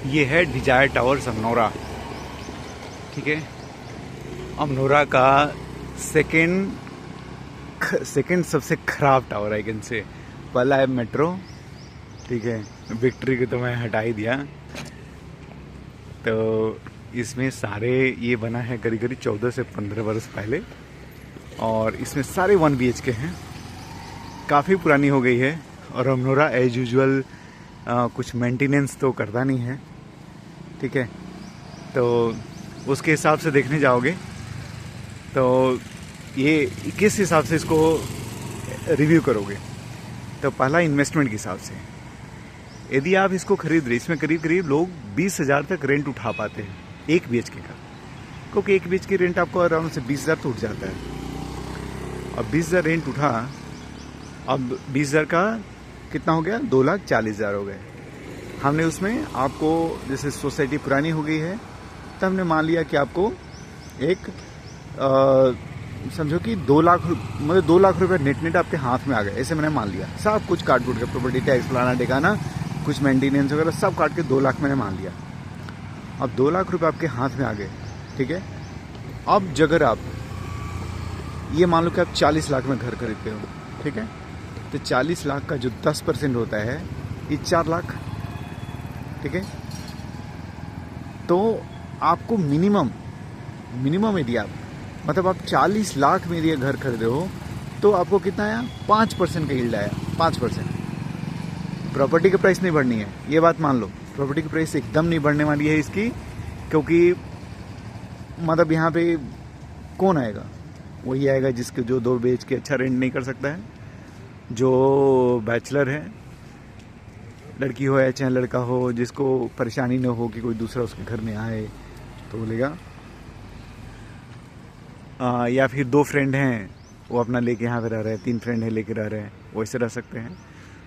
ये है Dzire towers अमनोरा। ठीक है, अमनोरा का सेकंड सबसे खराब टावर आई कैन से। पहला है मेट्रो। ठीक है, विक्ट्री को तो मैं हटा ही दिया। तो इसमें सारे ये बना है करीब करीब 14 से 15 वर्ष पहले, और इसमें सारे 1 BHK हैं। काफ़ी पुरानी हो गई है, और अमनोरा एज यूजुअल कुछ मेंटेनेंस तो करता नहीं है। ठीक है, तो उसके हिसाब से देखने जाओगे तो ये किस हिसाब से इसको रिव्यू करोगे। तो पहला इन्वेस्टमेंट के हिसाब से, यदि आप इसको खरीद रहे, इसमें करीब करीब लोग 20,000 तक रेंट उठा पाते हैं 1 BHK का, क्योंकि 1 BHK रेंट आपको अराउंड से 20,000 तो उठ जाता है। अब 20,000 रेंट उठा, अब 20,000 का कितना हो गया, 2,40,000 हो गए। हमने उसमें आपको, जैसे सोसाइटी पुरानी हो गई है, तो हमने मान लिया कि आपको एक समझो कि 2 लाख, मतलब 2 लाख रुपये नेट आपके हाथ में आ गए, ऐसे मैंने मान लिया। सब कुछ काट कूट के, प्रॉपर्टी टैक्स फलाना ढिकाना, कुछ मेंटेनेंस वगैरह सब काट के 2 लाख मैंने मान लिया। अब 2 लाख रुपये आपके हाथ में आ गए। ठीक है, अब अगर आप ये मान लो कि आप 40 लाख में घर खरीदते हो, ठीक है, तो 40 लाख का जो 10% होता है ये 4 लाख। ठीक है, तो आपको मिनिमम यदि आप, मतलब आप 40 लाख में यदि घर खरीदे हो तो आपको कितना आया, 5% का यील्ड आया। 5%। प्रॉपर्टी की प्राइस नहीं बढ़नी है, ये बात मान लो। प्रॉपर्टी की प्राइस एकदम नहीं बढ़ने वाली है इसकी, क्योंकि मतलब यहाँ पे कौन आएगा, वही आएगा जिसके जो 2 BHK अच्छा रेंट नहीं कर सकता है, जो बैचलर है, लड़की हो या चाहे लड़का हो, जिसको परेशानी न हो कि कोई दूसरा उसके घर में आए तो बोलेगा। या फिर 2 फ्रेंड हैं, वो अपना लेके यहाँ पे रह रहे हैं, 3 फ्रेंड हैं लेके रह रहे हैं, वैसे रह सकते हैं।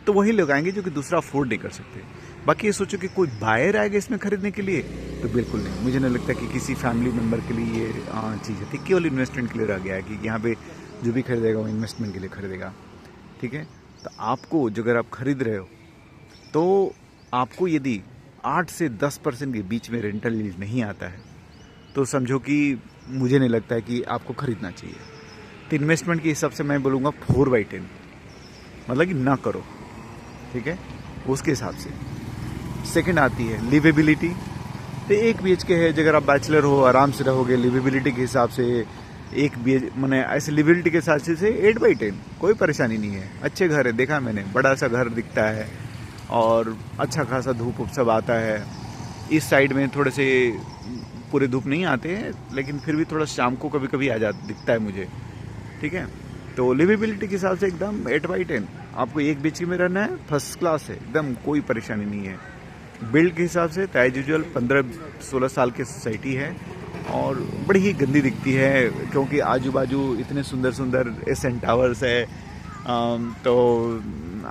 तो वही लोग आएंगे जो कि दूसरा अफोर्ड नहीं कर सकते। बाकी ये सोचो कि कोई बायर आएगा इसमें खरीदने के लिए, तो बिल्कुल नहीं। मुझे नहीं लगता कि किसी फैमिली मेम्बर के लिए ये चीज़ है। ठीक, केवल इन्वेस्टमेंट के लिए रह गया है कि यहाँ पे जो भी खरीदेगा वो इन्वेस्टमेंट के लिए खरीदेगा। ठीक है, तो आपको जो, अगर आप खरीद रहे हो तो आपको यदि 8 से 10% के बीच में रेंटल यील्ड नहीं आता है, तो समझो कि मुझे नहीं लगता है कि आपको खरीदना चाहिए। तो इन्वेस्टमेंट के हिसाब से मैं बोलूँगा 4/10, मतलब कि ना करो। ठीक है, उसके हिसाब से। सेकंड आती है लिवेबिलिटी। तो 1 BHK है, अगर आप बैचलर हो आराम से रहोगे, लिवेबिलिटी के हिसाब से 1 BHK, मैंने ऐसे लिवेबिलिटी के हिसाब से 8/10, कोई परेशानी नहीं है। अच्छे घर है, देखा मैंने, बड़ा सा घर दिखता है और अच्छा खासा धूप सब आता है। इस साइड में थोड़े से पूरे धूप नहीं आते हैं, लेकिन फिर भी थोड़ा शाम को कभी कभी आ जाता दिखता है मुझे। ठीक है, तो लिवेबिलिटी के हिसाब से एकदम 8/10। आपको 1 BHK में रहना है, फर्स्ट क्लास है, एकदम कोई परेशानी नहीं है। बिल्ड के हिसाब से एज यूजुअल 15-16 साल की सोसाइटी है, और बड़ी ही गंदी दिखती है, क्योंकि आजू बाजू इतने सुंदर सुंदर एसएन टावर्स है। तो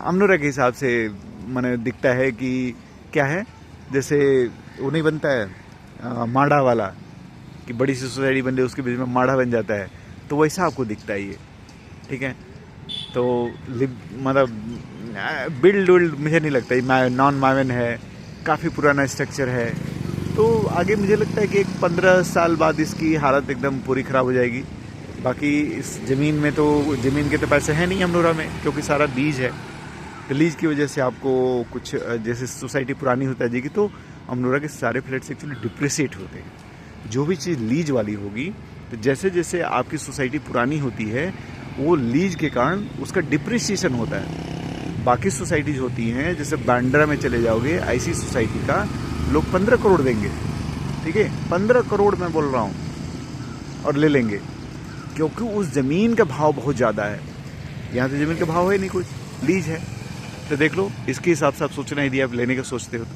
अमनोरा के हिसाब से मैंने दिखता है कि क्या है, जैसे वो नहीं बनता है माड़ा वाला, कि बड़ी सी सोसाइटी बन रही है उसके बीच में माड़ा बन जाता है, तो वैसा आपको दिखता है ये। ठीक है, तो मतलब बिल्ड मुझे नहीं लगता, ये नॉन मावन है, काफ़ी पुराना स्ट्रक्चर है। तो आगे मुझे लगता है कि एक 15 साल बाद इसकी हालत एकदम पूरी ख़राब हो जाएगी। बाकी इस ज़मीन में तो, ज़मीन के तो पैसे हैं नहीं अमनोरा में, क्योंकि सारा लीज है। तो लीज की वजह से आपको कुछ, जैसे सोसाइटी पुरानी होता जाएगी तो अमनोरा के सारे फ्लैट्स एक्चुअली डिप्रिसिएट होते हैं। जो भी चीज़ लीज वाली होगी, तो जैसे जैसे आपकी सोसाइटी पुरानी होती है, वो लीज के कारण उसका डिप्रिसिएशन होता है। बाकी सोसाइटीज होती हैं, जैसे बांद्रा में चले जाओगे, ऐसी सोसाइटी का लोग 15 करोड़ देंगे। ठीक है, 15 करोड़ मैं बोल रहा हूँ, और ले लेंगे, क्योंकि उस ज़मीन का भाव बहुत ज़्यादा है। यहाँ तो ज़मीन का भाव है नहीं, कुछ लीज है। तो देख लो, इसके हिसाब से आप सोचना, यदि आप लेने का सोचते हो तो।